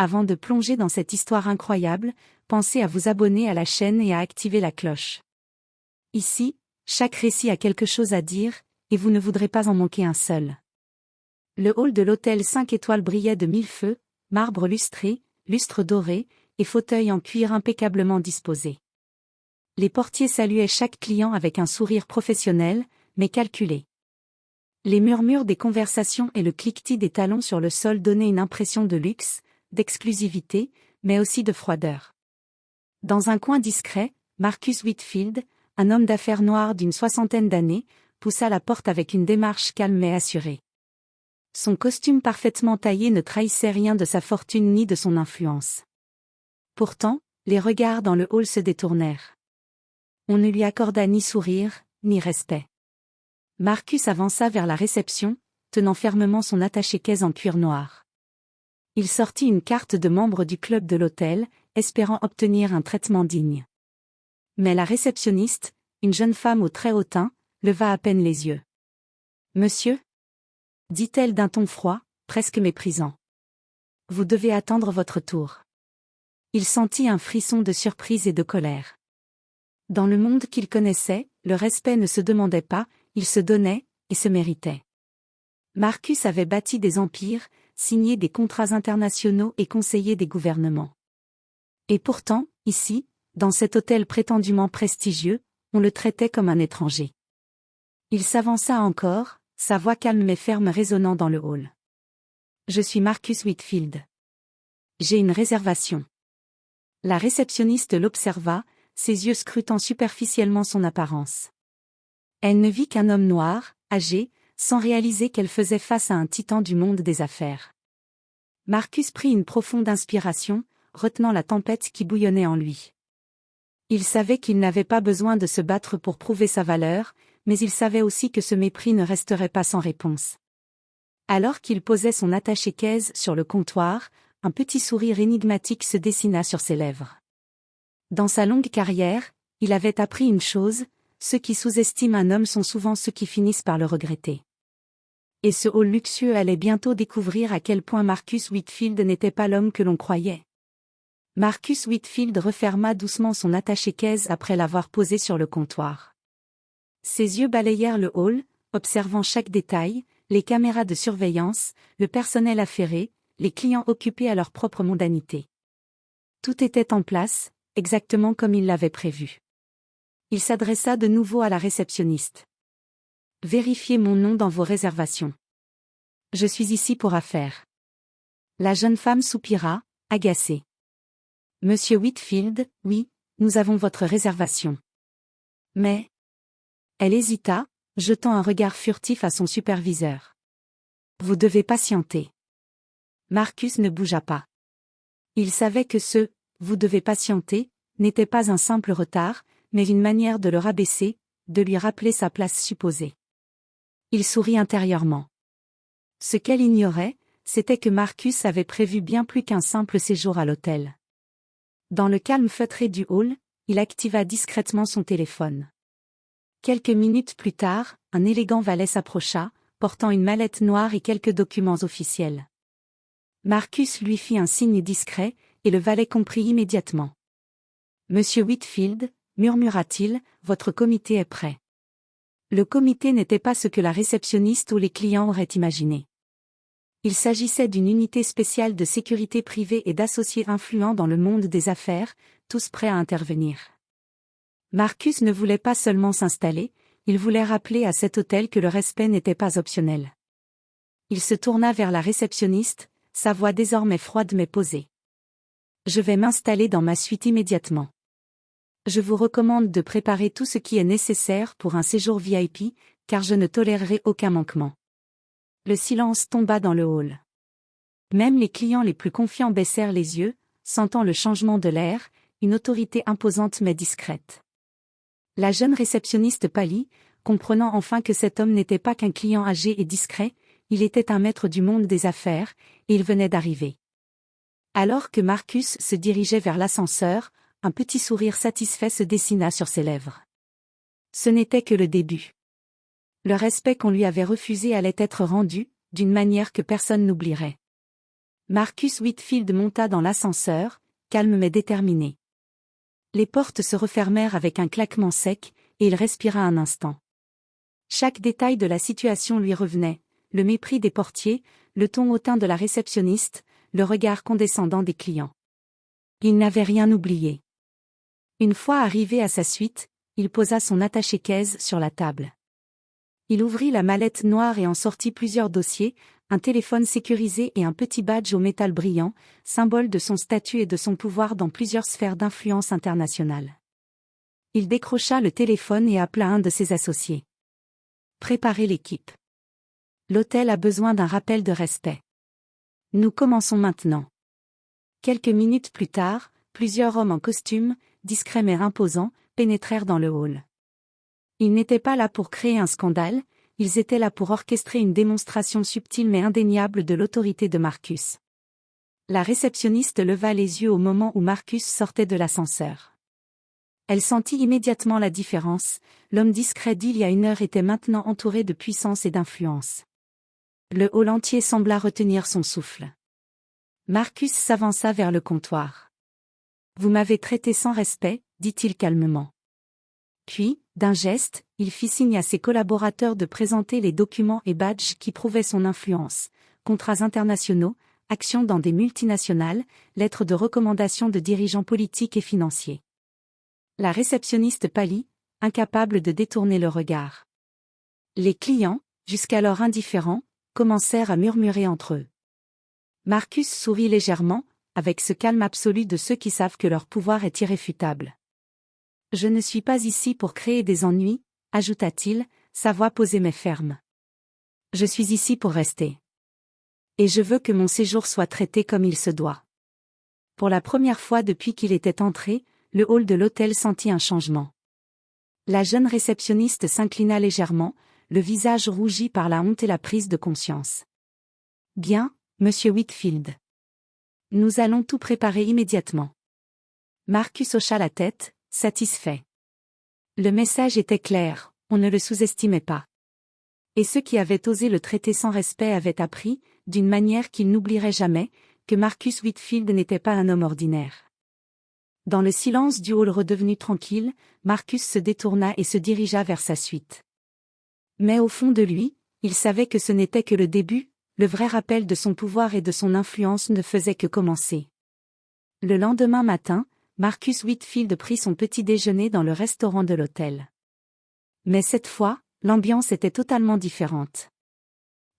Avant de plonger dans cette histoire incroyable, pensez à vous abonner à la chaîne et à activer la cloche. Ici, chaque récit a quelque chose à dire, et vous ne voudrez pas en manquer un seul. Le hall de l'hôtel 5 étoiles brillait de mille feux, marbre lustré, lustre doré, et fauteuils en cuir impeccablement disposés. Les portiers saluaient chaque client avec un sourire professionnel, mais calculé. Les murmures des conversations et le cliquetis des talons sur le sol donnaient une impression de luxe, d'exclusivité, mais aussi de froideur. Dans un coin discret, Marcus Whitfield, un homme d'affaires noir d'une soixantaine d'années, poussa la porte avec une démarche calme mais assurée. Son costume parfaitement taillé ne trahissait rien de sa fortune ni de son influence. Pourtant, les regards dans le hall se détournèrent. On ne lui accorda ni sourire, ni respect. Marcus avança vers la réception, tenant fermement son attaché-caisse en cuir noir. Il sortit une carte de membre du club de l'hôtel, espérant obtenir un traitement digne. Mais la réceptionniste, une jeune femme au très haut teint, leva à peine les yeux. « Monsieur ?» dit-elle d'un ton froid, presque méprisant. « Vous devez attendre votre tour. » Il sentit un frisson de surprise et de colère. Dans le monde qu'il connaissait, le respect ne se demandait pas, il se donnait, et se méritait. Marcus avait bâti des empires, signé des contrats internationaux et conseillé des gouvernements. Et pourtant, ici, dans cet hôtel prétendument prestigieux, on le traitait comme un étranger. Il s'avança encore, sa voix calme mais ferme résonnant dans le hall. « Je suis Marcus Whitfield. J'ai une réservation. » La réceptionniste l'observa, ses yeux scrutant superficiellement son apparence. Elle ne vit qu'un homme noir, âgé, sans réaliser qu'elle faisait face à un titan du monde des affaires. Marcus prit une profonde inspiration, retenant la tempête qui bouillonnait en lui. Il savait qu'il n'avait pas besoin de se battre pour prouver sa valeur, mais il savait aussi que ce mépris ne resterait pas sans réponse. Alors qu'il posait son attaché-caisse sur le comptoir, un petit sourire énigmatique se dessina sur ses lèvres. Dans sa longue carrière, il avait appris une chose, ceux qui sous-estiment un homme sont souvent ceux qui finissent par le regretter. Et ce hall luxueux allait bientôt découvrir à quel point Marcus Whitfield n'était pas l'homme que l'on croyait. Marcus Whitfield referma doucement son attaché-caisse après l'avoir posé sur le comptoir. Ses yeux balayèrent le hall, observant chaque détail, les caméras de surveillance, le personnel affairé, les clients occupés à leur propre mondanité. Tout était en place, exactement comme il l'avait prévu. Il s'adressa de nouveau à la réceptionniste. « Vérifiez mon nom dans vos réservations. Je suis ici pour affaires. » La jeune femme soupira, agacée. « Monsieur Whitfield, oui, nous avons votre réservation. » Mais... Elle hésita, jetant un regard furtif à son superviseur. « Vous devez patienter. » Marcus ne bougea pas. Il savait que ce « vous devez patienter » n'était pas un simple retard, mais une manière de le rabaisser, de lui rappeler sa place supposée. Il sourit intérieurement. Ce qu'elle ignorait, c'était que Marcus avait prévu bien plus qu'un simple séjour à l'hôtel. Dans le calme feutré du hall, il activa discrètement son téléphone. Quelques minutes plus tard, un élégant valet s'approcha, portant une mallette noire et quelques documents officiels. Marcus lui fit un signe discret, et le valet comprit immédiatement. « Monsieur Whitfield, » murmura-t-il, « votre comité est prêt. » Le comité n'était pas ce que la réceptionniste ou les clients auraient imaginé. Il s'agissait d'une unité spéciale de sécurité privée et d'associés influents dans le monde des affaires, tous prêts à intervenir. Marcus ne voulait pas seulement s'installer, il voulait rappeler à cet hôtel que le respect n'était pas optionnel. Il se tourna vers la réceptionniste, sa voix désormais froide mais posée. « Je vais m'installer dans ma suite immédiatement. Je vous recommande de préparer tout ce qui est nécessaire pour un séjour VIP, car je ne tolérerai aucun manquement. » Le silence tomba dans le hall. Même les clients les plus confiants baissèrent les yeux, sentant le changement de l'air, une autorité imposante mais discrète. La jeune réceptionniste pâlit, comprenant enfin que cet homme n'était pas qu'un client âgé et discret, il était un maître du monde des affaires, et il venait d'arriver. Alors que Marcus se dirigeait vers l'ascenseur, un petit sourire satisfait se dessina sur ses lèvres. Ce n'était que le début. Le respect qu'on lui avait refusé allait être rendu, d'une manière que personne n'oublierait. Marcus Whitfield monta dans l'ascenseur, calme mais déterminé. Les portes se refermèrent avec un claquement sec, et il respira un instant. Chaque détail de la situation lui revenait, le mépris des portiers, le ton hautain de la réceptionniste, le regard condescendant des clients. Il n'avait rien oublié. Une fois arrivé à sa suite, il posa son attaché-caisse sur la table. Il ouvrit la mallette noire et en sortit plusieurs dossiers, un téléphone sécurisé et un petit badge au métal brillant, symbole de son statut et de son pouvoir dans plusieurs sphères d'influence internationale. Il décrocha le téléphone et appela un de ses associés. Préparez l'équipe. L'hôtel a besoin d'un rappel de respect. Nous commençons maintenant. Quelques minutes plus tard, plusieurs hommes en costume, discrets mais imposants, pénétrèrent dans le hall. Ils n'étaient pas là pour créer un scandale, ils étaient là pour orchestrer une démonstration subtile mais indéniable de l'autorité de Marcus. La réceptionniste leva les yeux au moment où Marcus sortait de l'ascenseur. Elle sentit immédiatement la différence, l'homme discret d'il y a une heure était maintenant entouré de puissance et d'influence. Le hall entier sembla retenir son souffle. Marcus s'avança vers le comptoir. « Vous m'avez traité sans respect », dit-il calmement. Puis, d'un geste, il fit signe à ses collaborateurs de présenter les documents et badges qui prouvaient son influence, contrats internationaux, actions dans des multinationales, lettres de recommandation de dirigeants politiques et financiers. La réceptionniste pâlit, incapable de détourner le regard. Les clients, jusqu'alors indifférents, commencèrent à murmurer entre eux. Marcus sourit légèrement, avec ce calme absolu de ceux qui savent que leur pouvoir est irréfutable. « Je ne suis pas ici pour créer des ennuis », ajouta-t-il, sa voix posée mais ferme. « Je suis ici pour rester. Et je veux que mon séjour soit traité comme il se doit. » Pour la première fois depuis qu'il était entré, le hall de l'hôtel sentit un changement. La jeune réceptionniste s'inclina légèrement, le visage rougi par la honte et la prise de conscience. « Bien, monsieur Whitfield. Nous allons tout préparer immédiatement. » Marcus hocha la tête, satisfait. Le message était clair, on ne le sous-estimait pas. Et ceux qui avaient osé le traiter sans respect avaient appris, d'une manière qu'ils n'oublieraient jamais, que Marcus Whitfield n'était pas un homme ordinaire. Dans le silence du hall redevenu tranquille, Marcus se détourna et se dirigea vers sa suite. Mais au fond de lui, il savait que ce n'était que le début, le vrai rappel de son pouvoir et de son influence ne faisait que commencer. Le lendemain matin, Marcus Whitfield prit son petit déjeuner dans le restaurant de l'hôtel. Mais cette fois, l'ambiance était totalement différente.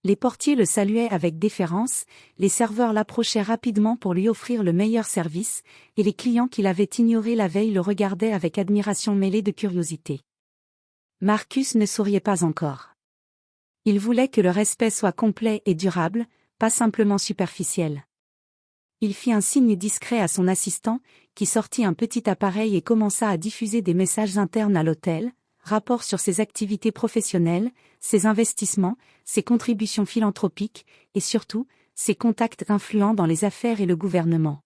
Les portiers le saluaient avec déférence, les serveurs l'approchaient rapidement pour lui offrir le meilleur service, et les clients qui l'avaient ignoré la veille le regardaient avec admiration mêlée de curiosité. Marcus ne souriait pas encore. Il voulait que le respect soit complet et durable, pas simplement superficiel. Il fit un signe discret à son assistant, qui sortit un petit appareil et commença à diffuser des messages internes à l'hôtel, rapports sur ses activités professionnelles, ses investissements, ses contributions philanthropiques, et surtout, ses contacts influents dans les affaires et le gouvernement.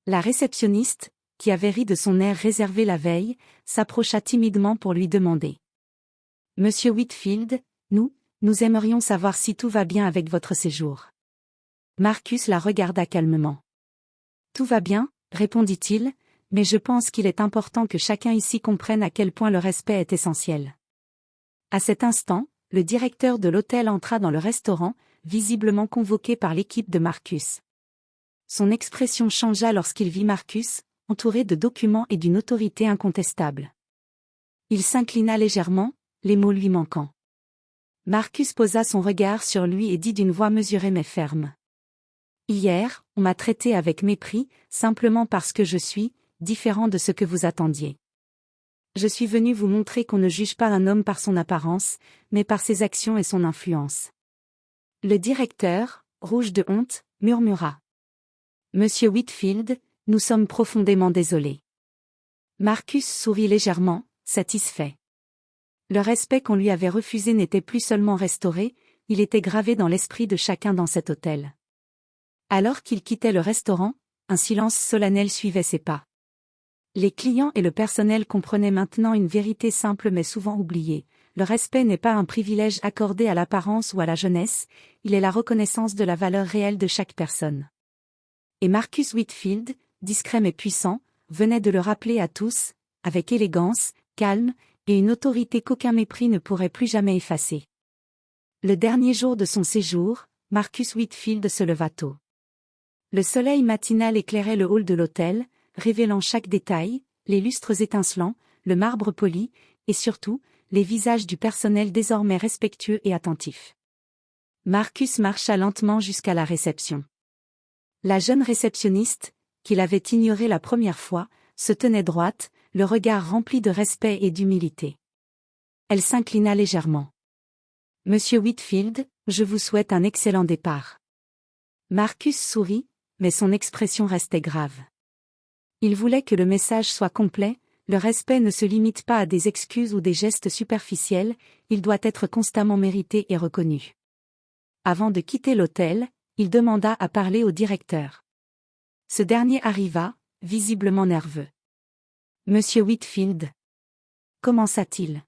La réceptionniste, qui avait ri de son air réservé la veille, s'approcha timidement pour lui demander. « Monsieur Whitfield, nous aimerions savoir si tout va bien avec votre séjour. » Marcus la regarda calmement. « Tout va bien, » répondit-il, « mais je pense qu'il est important que chacun ici comprenne à quel point le respect est essentiel. » À cet instant, le directeur de l'hôtel entra dans le restaurant, visiblement convoqué par l'équipe de Marcus. Son expression changea lorsqu'il vit Marcus, entouré de documents et d'une autorité incontestable. Il s'inclina légèrement, les mots lui manquant. Marcus posa son regard sur lui et dit d'une voix mesurée mais ferme. « Hier, on m'a traité avec mépris, simplement parce que je suis différent de ce que vous attendiez. Je suis venu vous montrer qu'on ne juge pas un homme par son apparence, mais par ses actions et son influence. » Le directeur, rouge de honte, murmura. « Monsieur Whitfield, nous sommes profondément désolés. » Marcus sourit légèrement, satisfait. Le respect qu'on lui avait refusé n'était plus seulement restauré, il était gravé dans l'esprit de chacun dans cet hôtel. Alors qu'il quittait le restaurant, un silence solennel suivait ses pas. Les clients et le personnel comprenaient maintenant une vérité simple mais souvent oubliée. le respect n'est pas un privilège accordé à l'apparence ou à la jeunesse, il est la reconnaissance de la valeur réelle de chaque personne. Et Marcus Whitfield, discret mais puissant, venait de le rappeler à tous, avec élégance, calme, et une autorité qu'aucun mépris ne pourrait plus jamais effacer. Le dernier jour de son séjour, Marcus Whitfield se leva tôt. Le soleil matinal éclairait le hall de l'hôtel, révélant chaque détail, les lustres étincelants, le marbre poli, et surtout, les visages du personnel désormais respectueux et attentifs. Marcus marcha lentement jusqu'à la réception. La jeune réceptionniste, qu'il avait ignorée la première fois, se tenait droite, le regard rempli de respect et d'humilité. Elle s'inclina légèrement. « Monsieur Whitfield, je vous souhaite un excellent départ. » Marcus sourit, mais son expression restait grave. Il voulait que le message soit complet, le respect ne se limite pas à des excuses ou des gestes superficiels, il doit être constamment mérité et reconnu. Avant de quitter l'hôtel, il demanda à parler au directeur. Ce dernier arriva, visiblement nerveux. « Monsieur Whitfield » commença-t-il.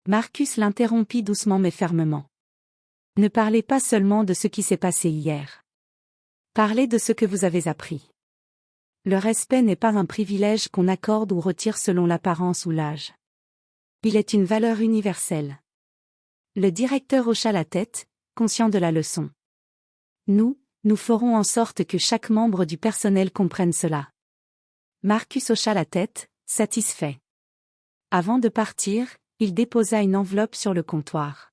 Marcus l'interrompit doucement mais fermement. « Ne parlez pas seulement de ce qui s'est passé hier. Parlez de ce que vous avez appris. Le respect n'est pas un privilège qu'on accorde ou retire selon l'apparence ou l'âge. Il est une valeur universelle. » Le directeur hocha la tête, conscient de la leçon. « Nous ferons en sorte que chaque membre du personnel comprenne cela. » Marcus hocha la tête, satisfait. Avant de partir, il déposa une enveloppe sur le comptoir.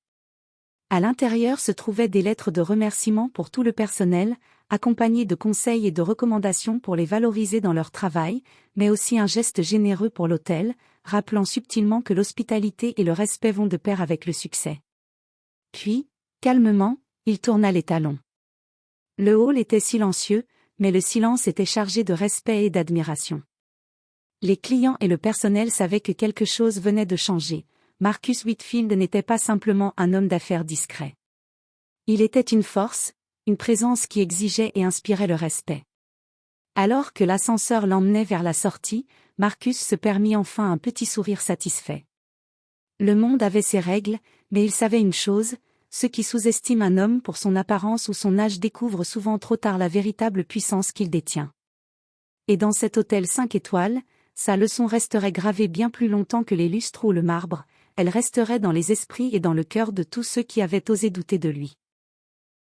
À l'intérieur se trouvaient des lettres de remerciement pour tout le personnel, accompagnées de conseils et de recommandations pour les valoriser dans leur travail, mais aussi un geste généreux pour l'hôtel, rappelant subtilement que l'hospitalité et le respect vont de pair avec le succès. Puis, calmement, il tourna les talons. Le hall était silencieux, mais le silence était chargé de respect et d'admiration. Les clients et le personnel savaient que quelque chose venait de changer. Marcus Whitfield n'était pas simplement un homme d'affaires discret. Il était une force, une présence qui exigeait et inspirait le respect. Alors que l'ascenseur l'emmenait vers la sortie, Marcus se permit enfin un petit sourire satisfait. Le monde avait ses règles, mais il savait une chose, ceux qui sous-estiment un homme pour son apparence ou son âge découvrent souvent trop tard la véritable puissance qu'il détient. Et dans cet hôtel 5 étoiles, sa leçon resterait gravée bien plus longtemps que les lustres ou le marbre, elle resterait dans les esprits et dans le cœur de tous ceux qui avaient osé douter de lui.